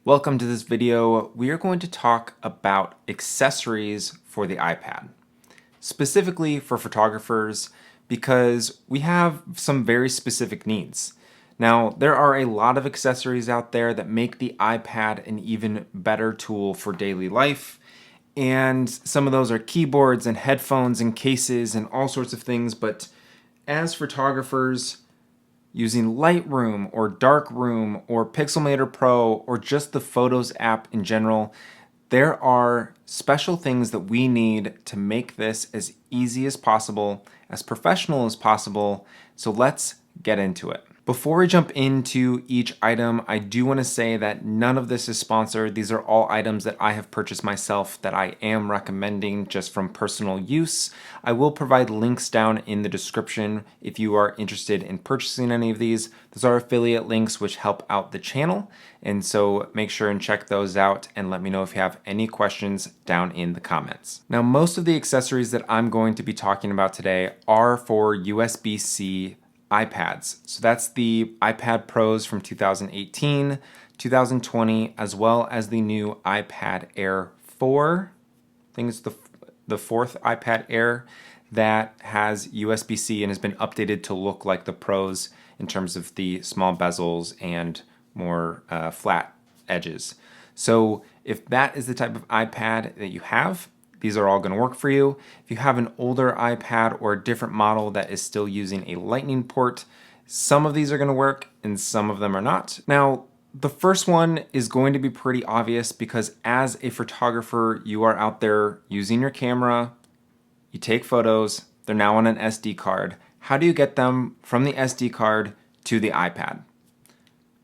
Welcome to this video. We are going to talk about accessories for the iPad, specifically for photographers, because we have some very specific needs. Now, there are a lot of accessories out there that make the iPad an even better tool for daily life, and some of those are keyboards and headphones and cases and all sorts of things, but as photographers, using Lightroom or Darkroom or Pixelmator Pro or just the Photos app in general, there are special things that we need to make this as easy as possible, as professional as possible. So let's get into it. Before we jump into each item, I do want to say that none of this is sponsored. These are all items that I have purchased myself that I am recommending just from personal use. I will provide links down in the description if you are interested in purchasing any of these. Those are affiliate links which help out the channel. And so make sure and check those out and let me know if you have any questions down in the comments. Now, most of the accessories that I'm going to be talking about today are for USB-C iPads. So that's the iPad Pros from 2018, 2020, as well as the new iPad Air 4. I think it's the fourth iPad Air that has USB-C and has been updated to look like the Pros in terms of the small bezels and more flat edges. So if that is the type of iPad that you have, these are all going to work for you. If you have an older iPad or a different model that is still using a Lightning port, some of these are going to work and some of them are not. Now, the first one is going to be pretty obvious because as a photographer, you are out there using your camera, you take photos, they're now on an SD card. How do you get them from the SD card to the iPad?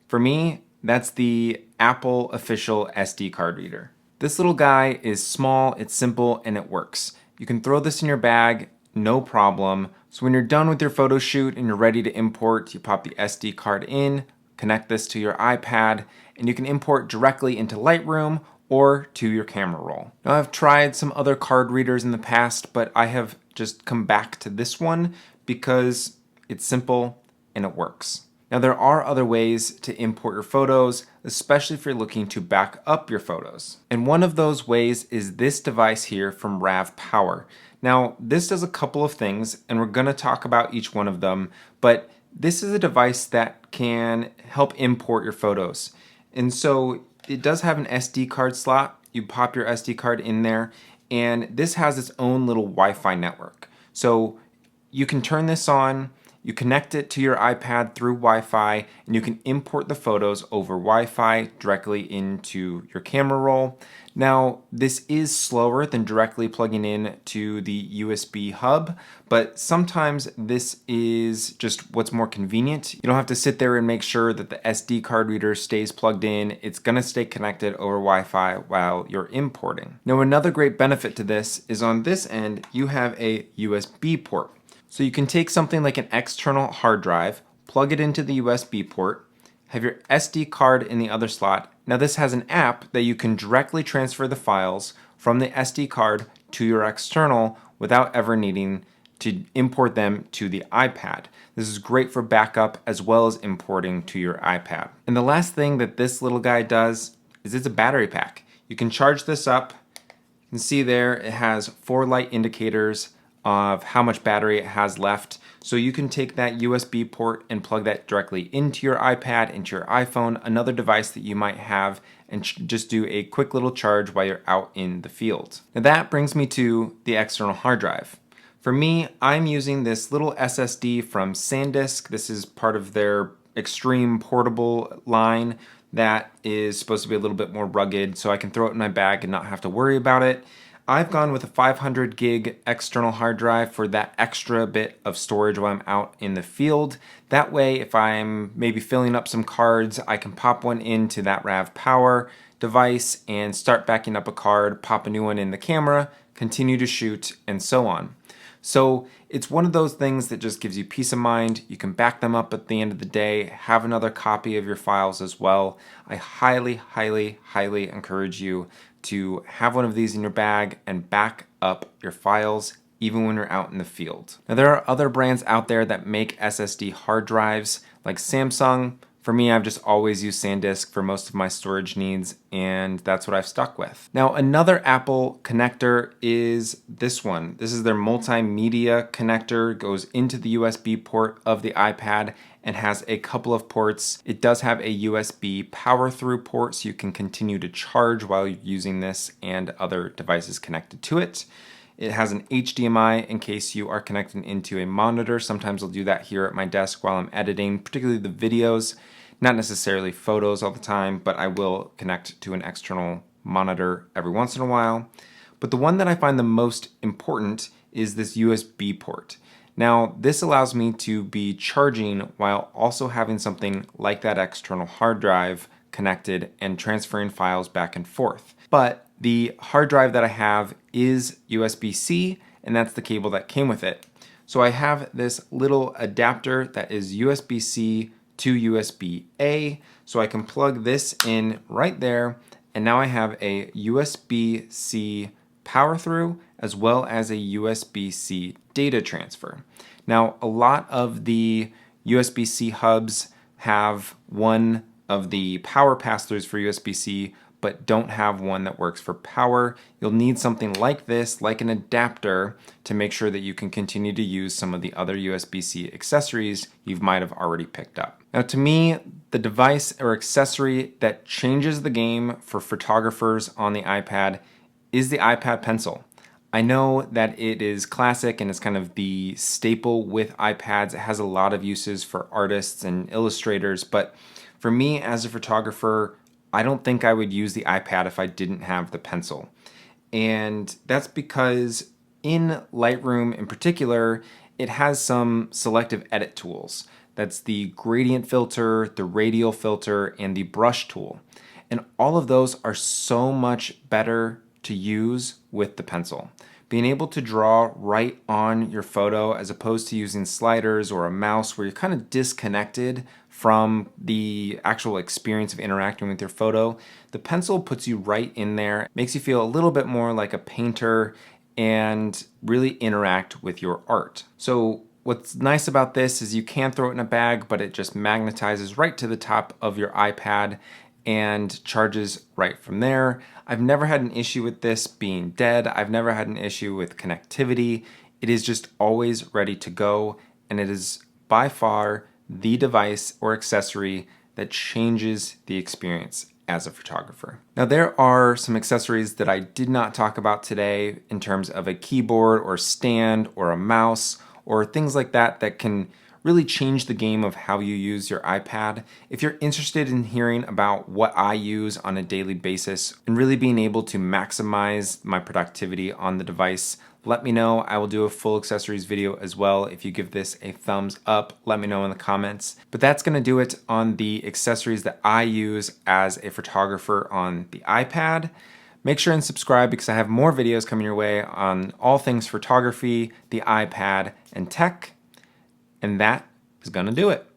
For me, that's the Apple official SD card reader. This little guy is small, it's simple, and it works. You can throw this in your bag, no problem. So when you're done with your photo shoot and you're ready to import, you pop the SD card in, connect this to your iPad, and you can import directly into Lightroom or to your camera roll. Now, I've tried some other card readers in the past, but I have just come back to this one because it's simple and it works. Now, there are other ways to import your photos, especially if you're looking to back up your photos. And one of those ways is this device here from RAVPower. Now, this does a couple of things, and we're going to talk about each one of them, but this is a device that can help import your photos. And so it does have an SD card slot. You pop your SD card in there, and this has its own little Wi-Fi network. So you can turn this on. You connect it to your iPad through Wi-Fi, and you can import the photos over Wi-Fi directly into your camera roll. Now, this is slower than directly plugging in to the USB hub, but sometimes this is just what's more convenient. You don't have to sit there and make sure that the SD card reader stays plugged in. It's gonna stay connected over Wi-Fi while you're importing. Now, another great benefit to this is on this end, you have a USB port. So you can take something like an external hard drive, plug it into the USB port, have your SD card in the other slot. Now this has an app that you can directly transfer the files from the SD card to your external without ever needing to import them to the iPad. This is great for backup as well as importing to your iPad. And the last thing that this little guy does is it's a battery pack. You can charge this up. You can see there it has 4 light indicators of how much battery it has left. So you can take that USB port and plug that directly into your iPad, into your iPhone, another device that you might have, and just do a quick little charge while you're out in the field. Now that brings me to the external hard drive. For me, I'm using this little SSD from Sandisk. This is part of their extreme portable line that is supposed to be a little bit more rugged, so I can throw it in my bag and not have to worry about it. I've gone with a 500 gig external hard drive for that extra bit of storage while I'm out in the field. That way, if I'm maybe filling up some cards, I can pop one into that RAVPower device and start backing up a card, pop a new one in the camera, continue to shoot, and so on. So it's one of those things that just gives you peace of mind. You can back them up at the end of the day, have another copy of your files as well. I highly, highly, highly encourage you to have one of these in your bag and back up your files even when you're out in the field. Now, there are other brands out there that make SSD hard drives like Samsung, For me, I've just always used Sandisk for most of my storage needs, and that's what I've stuck with. Now, another Apple connector is this one. This is their multimedia connector. It goes into the USB port of the iPad and has a couple of ports. It does have a USB power through port, so you can continue to charge while you're using this and other devices connected to it. It has an HDMI in case you are connecting into a monitor. Sometimes I'll do that here at my desk while I'm editing, particularly the videos. Not necessarily photos all the time, but I will connect to an external monitor every once in a while. But the one that I find the most important is this USB port. Now, this allows me to be charging while also having something like that external hard drive connected and transferring files back and forth. But the hard drive that I have is USB-C, and that's the cable that came with it. So I have this little adapter that is USB-C to USB-A, so I can plug this in right there, and now I have a USB-C power through as well as a USB-C data transfer. Now, a lot of the USB-C hubs have one of the power pass-throughs for USB-C, but don't have one that works for power. You'll need something like this, like an adapter, to make sure that you can continue to use some of the other USB-C accessories you might have already picked up. Now, to me, the device or accessory that changes the game for photographers on the iPad is the iPad Pencil. I know that it is classic and it's kind of the staple with iPads. It has a lot of uses for artists and illustrators, but for me as a photographer, I don't think I would use the iPad if I didn't have the pencil. And that's because in Lightroom in particular, it has some selective edit tools. That's the gradient filter, the radial filter, and the brush tool. And all of those are so much better to use with the pencil. Being able to draw right on your photo as opposed to using sliders or a mouse where you're kind of disconnected from the actual experience of interacting with your photo. The pencil puts you right in there, makes you feel a little bit more like a painter and really interact with your art. So what's nice about this is you can throw it in a bag, but it just magnetizes right to the top of your iPad and charges right from there. I've never had an issue with this being dead. I've never had an issue with connectivity. It is just always ready to go, and it is by far the device or accessory that changes the experience as a photographer. Now, there are some accessories that I did not talk about today in terms of a keyboard or stand or a mouse or things like that that can really change the game of how you use your iPad. If you're interested in hearing about what I use on a daily basis and really being able to maximize my productivity on the device, let me know. I will do a full accessories video as well. If you give this a thumbs up, let me know in the comments. But that's gonna do it on the accessories that I use as a photographer on the iPad. Make sure and subscribe because I have more videos coming your way on all things photography, the iPad, and tech. And that is gonna do it.